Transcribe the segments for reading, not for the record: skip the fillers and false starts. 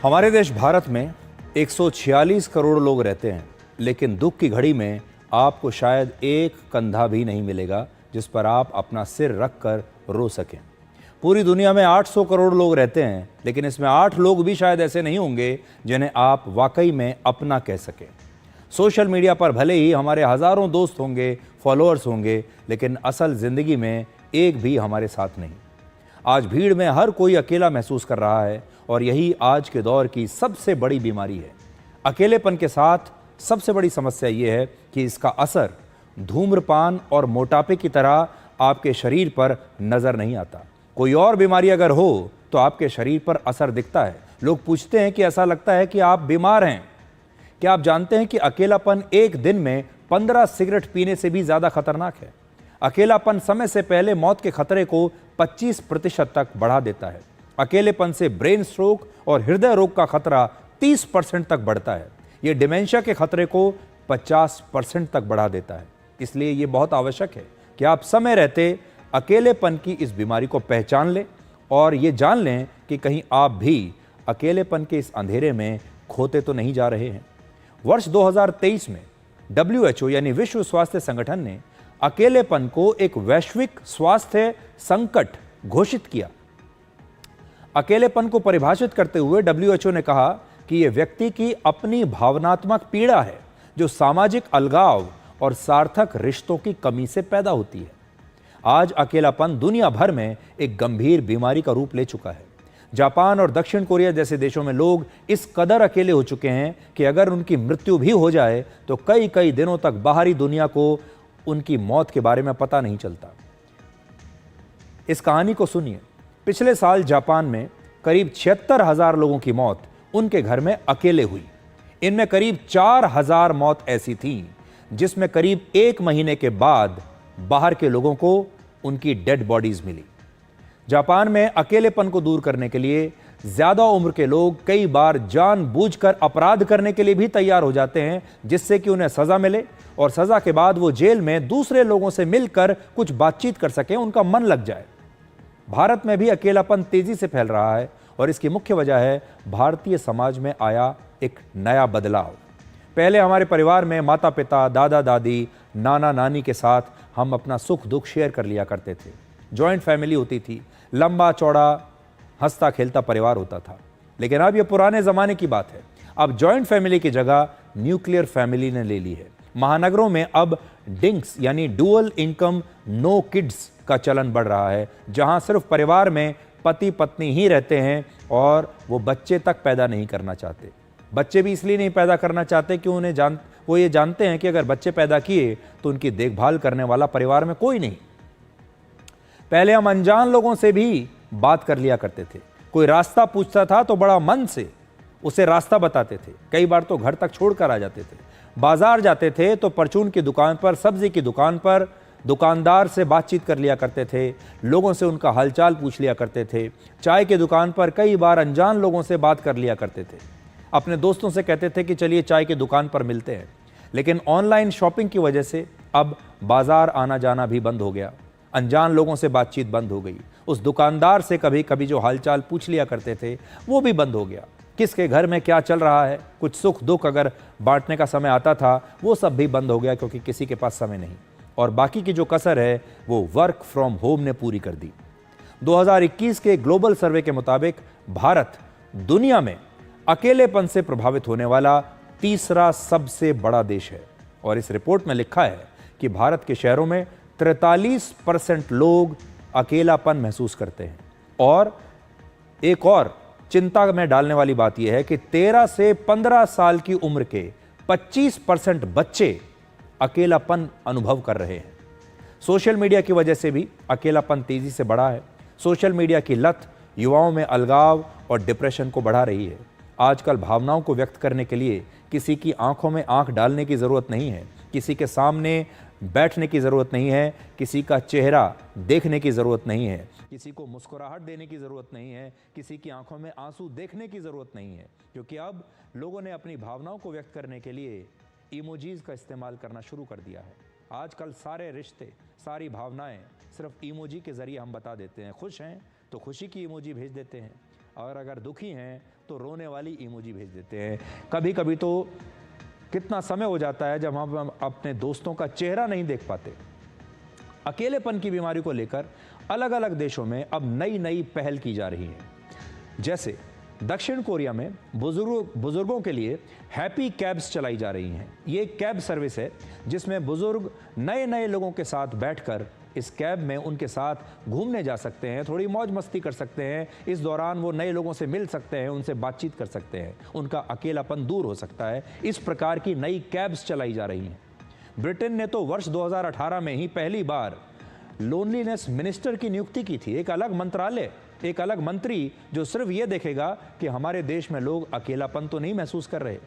हमारे देश भारत में 146 करोड़ लोग रहते हैं, लेकिन दुख की घड़ी में आपको शायद एक कंधा भी नहीं मिलेगा जिस पर आप अपना सिर रख कर रो सकें। पूरी दुनिया में 800 करोड़ लोग रहते हैं, लेकिन इसमें 8 लोग भी शायद ऐसे नहीं होंगे जिन्हें आप वाकई में अपना कह सकें। सोशल मीडिया पर भले ही हमारे हज़ारों दोस्त होंगे, फॉलोअर्स होंगे, लेकिन असल ज़िंदगी में एक भी हमारे साथ नहीं। आज भीड़ में हर कोई अकेला महसूस कर रहा है और यही आज के दौर की सबसे बड़ी बीमारी है। अकेलेपन के साथ सबसे बड़ी समस्या ये है कि इसका असर धूम्रपान और मोटापे की तरह आपके शरीर पर नज़र नहीं आता। कोई और बीमारी अगर हो तो आपके शरीर पर असर दिखता है। लोग पूछते हैं कि ऐसा लगता है कि आप बीमार हैं। क्या आप जानते हैं कि अकेलापन एक दिन में 15 सिगरेट पीने से भी ज़्यादा खतरनाक है? अकेलापन समय से पहले मौत के खतरे को 25% तक बढ़ा देता है। अकेलेपन से ब्रेन स्ट्रोक और हृदय रोग का खतरा 30% तक बढ़ता है। यह डिमेंशिया के खतरे को 50% तक बढ़ा देता है। इसलिए यह बहुत आवश्यक है कि आप समय रहते अकेलेपन की इस बीमारी को पहचान लें और ये जान लें कि कहीं आप भी अकेलेपन के इस अंधेरे में खोते तो नहीं जा रहे हैं। वर्ष 2023 में WHO यानी विश्व स्वास्थ्य संगठन ने अकेलेपन को एक वैश्विक स्वास्थ्य संकट घोषित किया। अकेलेपन को परिभाषित करते हुए WHO ने कहा कि यह व्यक्ति की अपनी भावनात्मक पीड़ा है जो सामाजिक अलगाव और सार्थक रिश्तों की कमी से पैदा होती है। आज अकेलापन दुनिया भर में एक गंभीर बीमारी का रूप ले चुका है। जापान और दक्षिण कोरिया जैसे देशों में लोग इस कदर अकेले हो चुके हैं कि अगर उनकी मृत्यु भी हो जाए तो कई कई दिनों तक बाहरी दुनिया को उनकी मौत के बारे में पता नहीं चलता। इस कहानी को सुनिए। पिछले साल जापान में करीब 76,000 लोगों की मौत उनके घर में अकेले हुई। इनमें करीब 4,000 मौत ऐसी थीं जिसमें करीब 1 महीने के बाद बाहर के लोगों को उनकी डेड बॉडीज मिली। जापान में अकेलेपन को दूर करने के लिए ज्यादा उम्र के लोग कई बार जानबूझकर अपराध करने के लिए भी तैयार हो जाते हैं, जिससे कि उन्हें सजा मिले और सजा के बाद वो जेल में दूसरे लोगों से मिलकर कुछ बातचीत कर सकें, उनका मन लग जाए। भारत में भी अकेलापन तेजी से फैल रहा है और इसकी मुख्य वजह है भारतीय समाज में आया एक नया बदलाव। पहले हमारे परिवार में माता पिता, दादा दादी, नाना नानी के साथ हम अपना सुख दुख शेयर कर लिया करते थे। जॉइंट फैमिली होती थी, लंबा चौड़ा हंसता खेलता परिवार होता था। लेकिन अब यह पुराने ज़माने की बात है। अब जॉइंट फैमिली की जगह न्यूक्लियर फैमिली ने ले ली है। महानगरों में अब डिंक्स यानी डुअल इनकम नो किड्स का चलन बढ़ रहा है, जहां सिर्फ परिवार में पति पत्नी ही रहते हैं और वो बच्चे तक पैदा नहीं करना चाहते। बच्चे भी इसलिए नहीं पैदा करना चाहते कि वो ये जानते हैं कि अगर बच्चे पैदा किए तो उनकी देखभाल करने वाला परिवार में कोई नहीं। पहले हम अनजान लोगों से भी बात कर लिया करते थे। कोई रास्ता पूछता था तो बड़ा मन से उसे रास्ता बताते थे। कई बार तो घर तक छोड़कर आ जाते थे। बाजार जाते थे तो परचून की दुकान पर, सब्जी की दुकान पर दुकानदार से बातचीत कर लिया करते थे। लोगों से उनका हालचाल पूछ लिया करते थे। चाय की दुकान पर कई बार अनजान लोगों से बात कर लिया करते थे। अपने दोस्तों से कहते थे कि चलिए चाय की दुकान पर मिलते हैं। लेकिन ऑनलाइन शॉपिंग की वजह से अब बाजार आना जाना भी बंद हो गया। अनजान लोगों से बातचीत बंद हो गई। उस दुकानदार से कभी कभी जो हालचाल पूछ लिया करते थे वो भी बंद हो गया। किसके घर में क्या चल रहा है, कुछ सुख दुख अगर बांटने का समय आता था वो सब भी बंद हो गया, क्योंकि किसी के पास समय नहीं। और बाकी की जो कसर है वो वर्क फ्रॉम होम ने पूरी कर दी। 2021 के ग्लोबल सर्वे के मुताबिक भारत दुनिया में अकेलेपन से प्रभावित होने वाला तीसरा सबसे बड़ा देश है। और इस रिपोर्ट में लिखा है कि भारत के शहरों में 43% लोग अकेलापन महसूस करते हैं। और एक और चिंता में डालने वाली बात यह है कि 13 से 15 साल की उम्र के 25% बच्चे अकेलापन अनुभव कर रहे हैं। सोशल मीडिया की वजह से भी अकेलापन तेजी से बढ़ा है। सोशल मीडिया की लत युवाओं में अलगाव और डिप्रेशन को बढ़ा रही है। आजकल भावनाओं को व्यक्त करने के लिए किसी की आंखों में आंख डालने की ज़रूरत नहीं है, किसी के सामने बैठने की ज़रूरत नहीं है, किसी का चेहरा देखने की ज़रूरत नहीं है, किसी को मुस्कुराहट देने की ज़रूरत नहीं है, किसी की आंखों में आंसू देखने की ज़रूरत नहीं है। क्योंकि अब लोगों ने अपनी भावनाओं को व्यक्त करने के लिए इमोजीज़ का इस्तेमाल करना शुरू कर दिया है। आजकल सारे रिश्ते, सारी भावनाएं सिर्फ इमोजी के ज़रिए हम बता देते हैं। खुश हैं तो खुशी की इमोजी भेज देते हैं, और अगर दुखी हैं तो रोने वाली इमोजी भेज देते हैं। कभी कभी तो कितना समय हो जाता है जब हम अपने दोस्तों का चेहरा नहीं देख पाते। अकेलेपन की बीमारी को लेकर अलग अलग देशों में अब नई नई पहल की जा रही है। जैसे दक्षिण कोरिया में बुजुर्गों के लिए हैप्पी कैब्स चलाई जा रही हैं। ये एक कैब सर्विस है जिसमें बुजुर्ग नए नए लोगों के साथ बैठकर इस कैब में उनके साथ घूमने जा सकते हैं, थोड़ी मौज मस्ती कर सकते हैं। इस दौरान वो नए लोगों से मिल सकते हैं, उनसे बातचीत कर सकते हैं, उनका अकेलापन दूर हो सकता है। इस प्रकार की नई कैब्स चलाई जा रही हैं। ब्रिटेन ने तो वर्ष 2018 में ही पहली बार लोनलीनेस मिनिस्टर की नियुक्ति की थी। एक अलग मंत्रालय, एक अलग मंत्री जो सिर्फ ये देखेगा कि हमारे देश में लोग अकेलापन तो नहीं महसूस कर रहे।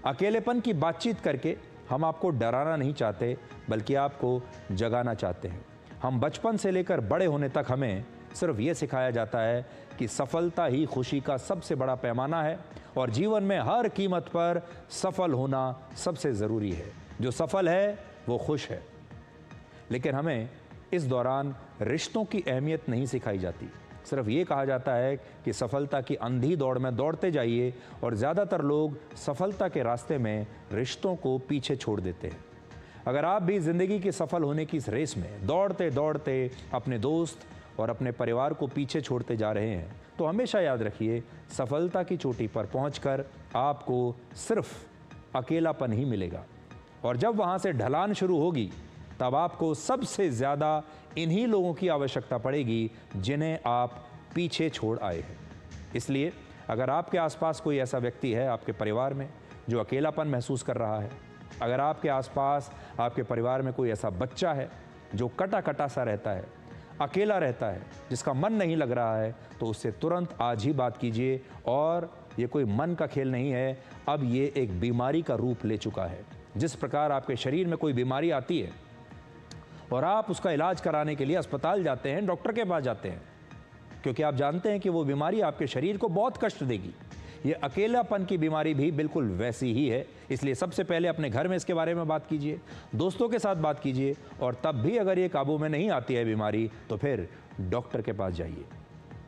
अकेलेपन की बातचीत करके हम आपको डराना नहीं चाहते, बल्कि आपको जगाना चाहते हैं। हम बचपन से लेकर बड़े होने तक हमें सिर्फ ये सिखाया जाता है कि सफलता ही खुशी का सबसे बड़ा पैमाना है और जीवन में हर कीमत पर सफल होना सबसे ज़रूरी है। जो सफल है वो खुश है। लेकिन हमें इस दौरान रिश्तों की अहमियत नहीं सिखाई जाती। सिर्फ ये कहा जाता है कि सफलता की अंधी दौड़ में दौड़ते जाइए, और ज़्यादातर लोग सफलता के रास्ते में रिश्तों को पीछे छोड़ देते हैं। अगर आप भी ज़िंदगी की सफल होने की इस रेस में दौड़ते दौड़ते अपने दोस्त और अपने परिवार को पीछे छोड़ते जा रहे हैं, तो हमेशा याद रखिए, सफलता की चोटी पर पहुंचकर आपको सिर्फ अकेलापन ही मिलेगा। और जब वहाँ से ढलान शुरू होगी, तब आपको सबसे ज़्यादा इन्हीं लोगों की आवश्यकता पड़ेगी जिन्हें आप पीछे छोड़ आए हैं। इसलिए अगर आपके आसपास कोई ऐसा व्यक्ति है आपके परिवार में जो अकेलापन महसूस कर रहा है, अगर आपके आसपास आपके परिवार में कोई ऐसा बच्चा है जो कटा कटा सा रहता है, अकेला रहता है, जिसका मन नहीं लग रहा है, तो उससे तुरंत आज ही बात कीजिए। और ये कोई मन का खेल नहीं है, अब ये एक बीमारी का रूप ले चुका है। जिस प्रकार आपके शरीर में कोई बीमारी आती है और आप उसका इलाज कराने के लिए अस्पताल जाते हैं, डॉक्टर के पास जाते हैं, क्योंकि आप जानते हैं कि वो बीमारी आपके शरीर को बहुत कष्ट देगी। ये अकेलापन की बीमारी भी बिल्कुल वैसी ही है। इसलिए सबसे पहले अपने घर में इसके बारे में बात कीजिए, दोस्तों के साथ बात कीजिए, और तब भी अगर ये काबू में नहीं आती है बीमारी, तो फिर डॉक्टर के पास जाइए।